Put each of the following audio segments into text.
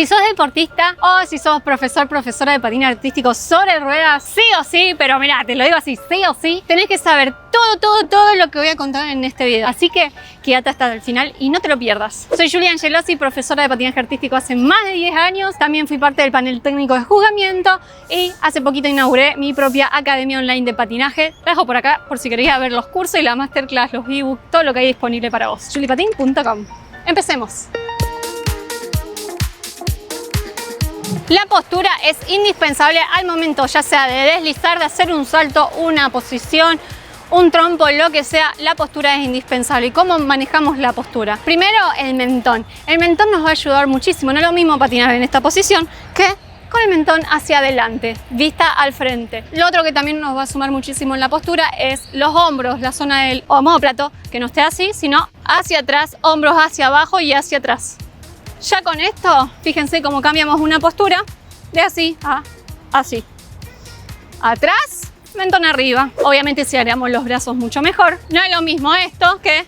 Si sos deportista o si sos profesora de patín artístico sobre ruedas, sí o sí, pero mirá, te lo digo así, sí o sí, tenés que saber todo lo que voy a contar en este video. Así que quédate hasta el final y no te lo pierdas. Soy Julia Angelosi, profesora de patinaje artístico hace más de 10 años. También fui parte del panel técnico de juzgamiento y hace poquito inauguré mi propia academia online de patinaje. La dejo por acá por si querías ver los cursos y la masterclass, los ebooks, todo lo que hay disponible para vos. julipatin.com. Empecemos. La postura es indispensable al momento, ya sea de deslizar, de hacer un salto, una posición, un trompo, lo que sea. La postura es indispensable. ¿Y cómo manejamos la postura? Primero, el mentón. El mentón nos va a ayudar muchísimo. No es lo mismo patinar en esta posición que con el mentón hacia adelante, vista al frente. Lo otro que también nos va a sumar muchísimo en la postura es los hombros, la zona del omóplato, que no esté así, sino hacia atrás, hombros hacia abajo y hacia atrás. Ya con esto, fíjense cómo cambiamos una postura de así a así. Atrás, mentón arriba. Obviamente si agregamos los brazos mucho mejor. No es lo mismo esto que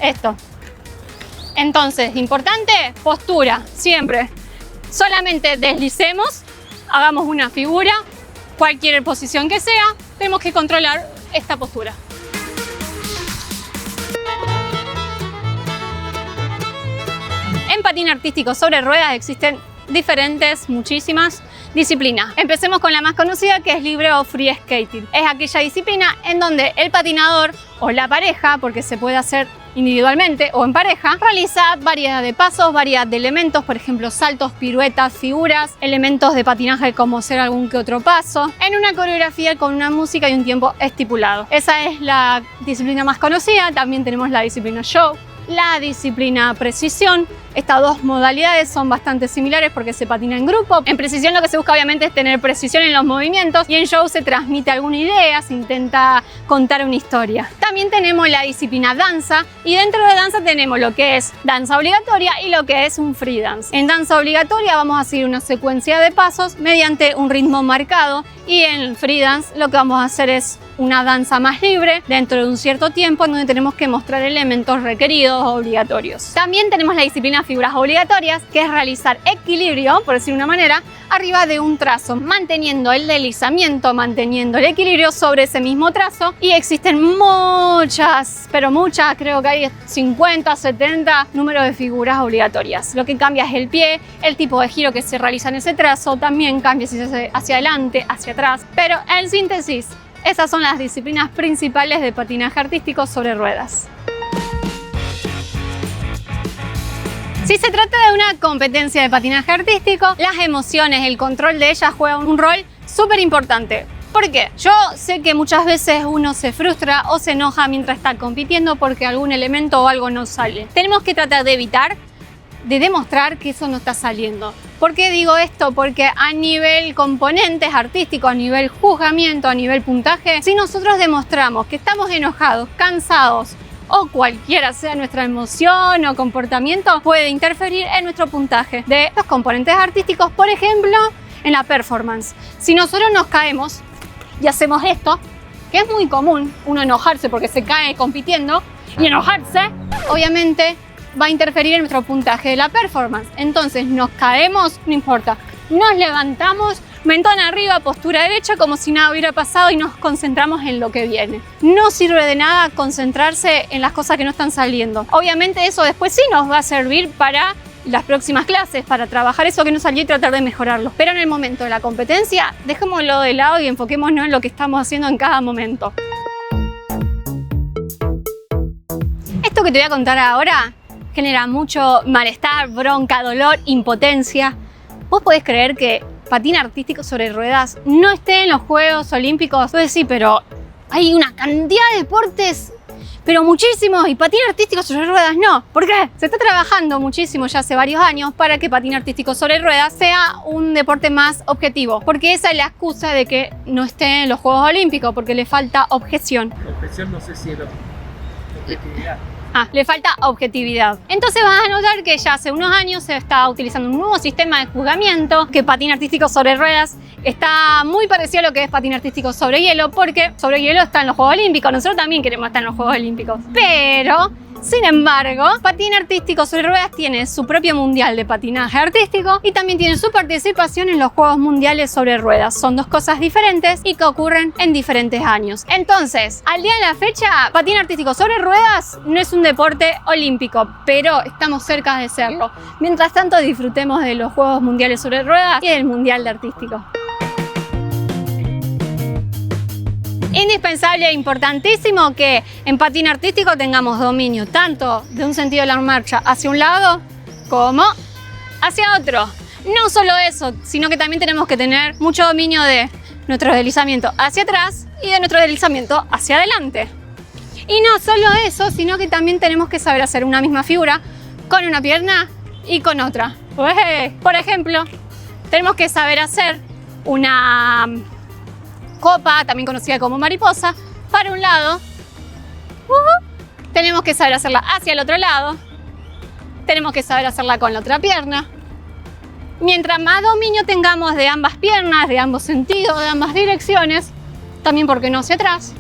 esto. Entonces, importante, postura, siempre. Solamente deslicemos, hagamos una figura, cualquier posición que sea, tenemos que controlar esta postura. En patín artístico sobre ruedas existen muchísimas disciplinas. Empecemos con la más conocida, que es libre o free skating. Es aquella disciplina en donde el patinador o la pareja, porque se puede hacer individualmente o en pareja, realiza variedad de pasos, variedad de elementos, por ejemplo saltos, piruetas, figuras, elementos de patinaje como hacer algún que otro paso, en una coreografía con una música y un tiempo estipulado. Esa es la disciplina más conocida. También tenemos la disciplina show, la disciplina precisión. Estas dos modalidades son bastante similares porque se patina en grupo. En precisión lo que se busca obviamente es tener precisión en los movimientos y en show se transmite alguna idea, se intenta contar una historia. También tenemos la disciplina danza y dentro de danza tenemos lo que es danza obligatoria y lo que es un free dance. En danza obligatoria vamos a seguir una secuencia de pasos mediante un ritmo marcado y en free dance lo que vamos a hacer es una danza más libre dentro de un cierto tiempo en donde tenemos que mostrar elementos requeridos obligatorios. También tenemos la disciplina figuras obligatorias, que es realizar equilibrio, por decir una manera, arriba de un trazo, manteniendo el deslizamiento, manteniendo el equilibrio sobre ese mismo trazo. Y existen muchas, pero muchas, creo que hay 50, 70 números de figuras obligatorias. Lo que cambia es el pie, el tipo de giro que se realiza en ese trazo, también cambia si se hace hacia adelante, hacia atrás. Pero en síntesis, esas son las disciplinas principales de patinaje artístico sobre ruedas. Si se trata de una competencia de patinaje artístico, las emociones, el control de ellas juegan un rol súper importante. ¿Por qué? Yo sé que muchas veces uno se frustra o se enoja mientras está compitiendo porque algún elemento o algo no sale. Tenemos que tratar de evitar, de demostrar que eso no está saliendo. ¿Por qué digo esto? Porque a nivel componentes artísticos, a nivel juzgamiento, a nivel puntaje, si nosotros demostramos que estamos enojados, cansados, o cualquiera sea nuestra emoción o comportamiento, puede interferir en nuestro puntaje de los componentes artísticos. Por ejemplo, en la performance. Si nosotros nos caemos y hacemos esto, que es muy común uno enojarse porque se cae compitiendo, y enojarse, obviamente, va a interferir en nuestro puntaje de la performance. Entonces nos caemos, no importa, nos levantamos, mentón arriba, postura derecha, como si nada hubiera pasado y nos concentramos en lo que viene. No sirve de nada concentrarse en las cosas que no están saliendo. Obviamente eso después sí nos va a servir para las próximas clases, para trabajar eso que no salió y tratar de mejorarlo. Pero en el momento de la competencia, dejémoslo de lado y enfoquémonos en lo que estamos haciendo en cada momento. Esto que te voy a contar ahora genera mucho malestar, bronca, dolor, impotencia. ¿Vos podés creer que patín artístico sobre ruedas no esté en los Juegos Olímpicos? Vos decís, pero hay una cantidad de deportes, pero muchísimos, y patín artístico sobre ruedas no. ¿Por qué? Se está trabajando muchísimo ya hace varios años para que patín artístico sobre ruedas sea un deporte más objetivo, porque esa es la excusa de que no esté en los Juegos Olímpicos, porque le falta objeción. Objeción no sé si es objetividad. Le falta objetividad. Entonces vas a notar que ya hace unos años se está utilizando un nuevo sistema de juzgamiento, que patín artístico sobre ruedas está muy parecido a lo que es patín artístico sobre hielo, porque sobre hielo está en los Juegos Olímpicos. Nosotros también queremos estar en los Juegos Olímpicos, pero Sin embargo, patín artístico sobre ruedas tiene su propio mundial de patinaje artístico y también tiene su participación en los Juegos Mundiales sobre ruedas. Son dos cosas diferentes y que ocurren en diferentes años. Entonces, al día de la fecha, patín artístico sobre ruedas no es un deporte olímpico, pero estamos cerca de serlo. Mientras tanto, disfrutemos de los Juegos Mundiales sobre ruedas y del Mundial de Artístico. Indispensable e importantísimo que en patín artístico tengamos dominio tanto de un sentido de la marcha hacia un lado como hacia otro. No solo eso, sino que también tenemos que tener mucho dominio de nuestro deslizamiento hacia atrás y de nuestro deslizamiento hacia adelante. Y no solo eso, sino que también tenemos que saber hacer una misma figura con una pierna y con otra. Por ejemplo, tenemos que saber hacer una copa, también conocida como mariposa, para un lado. Tenemos que saber hacerla hacia el otro lado. Tenemos que saber hacerla con la otra pierna. Mientras más dominio tengamos de ambas piernas, de ambos sentidos, de ambas direcciones, también, ¿por qué no, hacia atrás?,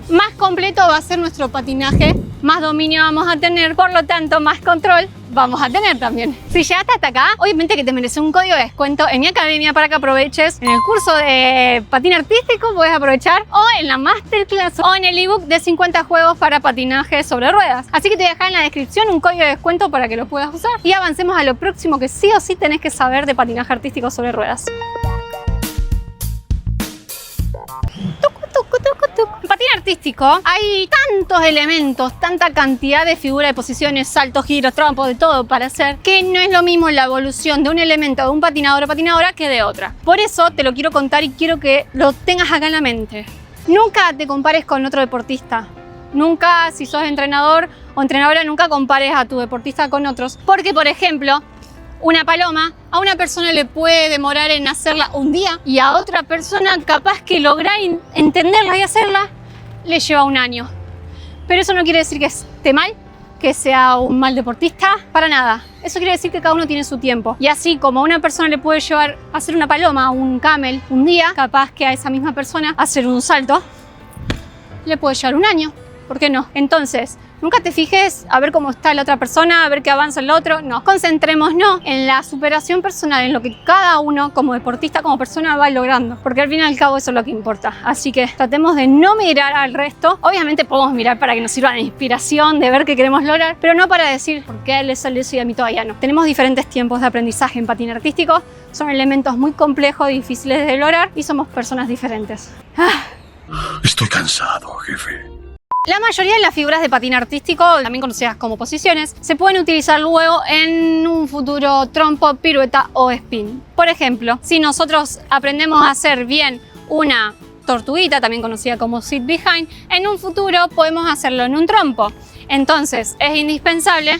más completo va a ser nuestro patinaje, más dominio vamos a tener, por lo tanto más control vamos a tener también. Si llegaste hasta acá, obviamente que te mereces un código de descuento en mi academia para que aproveches en el curso de patín artístico, puedes aprovechar, o en la masterclass, o en el ebook de 50 juegos para patinaje sobre ruedas. Así que te voy a dejar en la descripción un código de descuento para que lo puedas usar. Y avancemos a lo próximo que sí o sí tenés que saber de patinaje artístico sobre ruedas. En patín artístico hay tantos elementos, tanta cantidad de figuras, de posiciones, saltos, giros, trompos, de todo para hacer, que no es lo mismo la evolución de un elemento de un patinador o patinadora que de otra. Por eso te lo quiero contar y quiero que lo tengas acá en la mente. Nunca te compares con otro deportista. Nunca, si sos entrenador o entrenadora, nunca compares a tu deportista con otros. Porque, por ejemplo, una paloma a una persona le puede demorar en hacerla un día y a otra persona capaz que lograr entenderla y hacerla le lleva un año. Pero eso no quiere decir que esté mal, que sea un mal deportista, para nada. Eso quiere decir que cada uno tiene su tiempo. Y así como a una persona le puede llevar a hacer una paloma, un camel, un día, capaz que a esa misma persona hacer un salto le puede llevar un año. ¿Por qué no? Entonces, nunca te fijes a ver cómo está la otra persona, a ver qué avanza el otro. No, concentrémonos en la superación personal, en lo que cada uno como deportista, como persona va logrando. Porque al fin y al cabo eso es lo que importa. Así que tratemos de no mirar al resto. Obviamente podemos mirar para que nos sirva de inspiración, de ver qué queremos lograr, pero no para decir por qué a él le sale eso y a mí todavía no. Tenemos diferentes tiempos de aprendizaje en patín artístico. Son elementos muy complejos, difíciles de lograr y somos personas diferentes. Estoy cansado, jefe. La mayoría de las figuras de patín artístico, también conocidas como posiciones, se pueden utilizar luego en un futuro trompo, pirueta o spin. Por ejemplo, si nosotros aprendemos a hacer bien una tortuguita, también conocida como sit behind, en un futuro podemos hacerlo en un trompo. Entonces es indispensable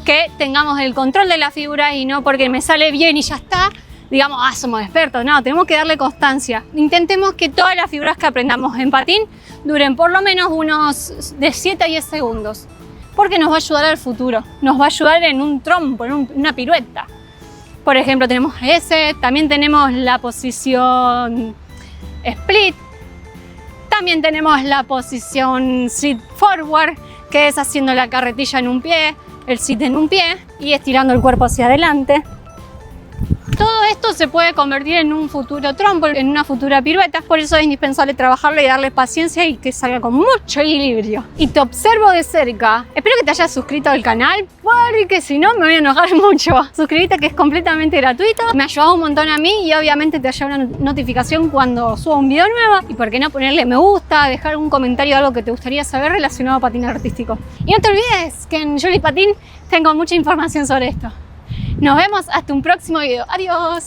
que tengamos el control de la figura y no porque me sale bien y ya está, digamos, somos expertos. No, tenemos que darle constancia. Intentemos que todas las figuras que aprendamos en patín duren por lo menos unos de 7 a 10 segundos, porque nos va a ayudar al futuro, nos va a ayudar en un trompo, en una pirueta. Por ejemplo, tenemos ese, también tenemos la posición split, también tenemos la posición sit forward, que es haciendo la carretilla en un pie, el sit en un pie y estirando el cuerpo hacia adelante. Todo esto se puede convertir en un futuro trompo, en una futura pirueta, por eso es indispensable trabajarlo y darle paciencia y que salga con mucho equilibrio. Y te observo de cerca. Espero que te hayas suscrito al canal, porque si no me voy a enojar mucho. Suscríbete, que es completamente gratuito, me ayuda un montón a mí y obviamente te llega una notificación cuando suba un video nuevo. Y por qué no ponerle me gusta, dejar un comentario de algo que te gustaría saber relacionado a patín artístico. Y no te olvides que en Juli Patín tengo mucha información sobre esto. Nos vemos hasta un próximo video. Adiós.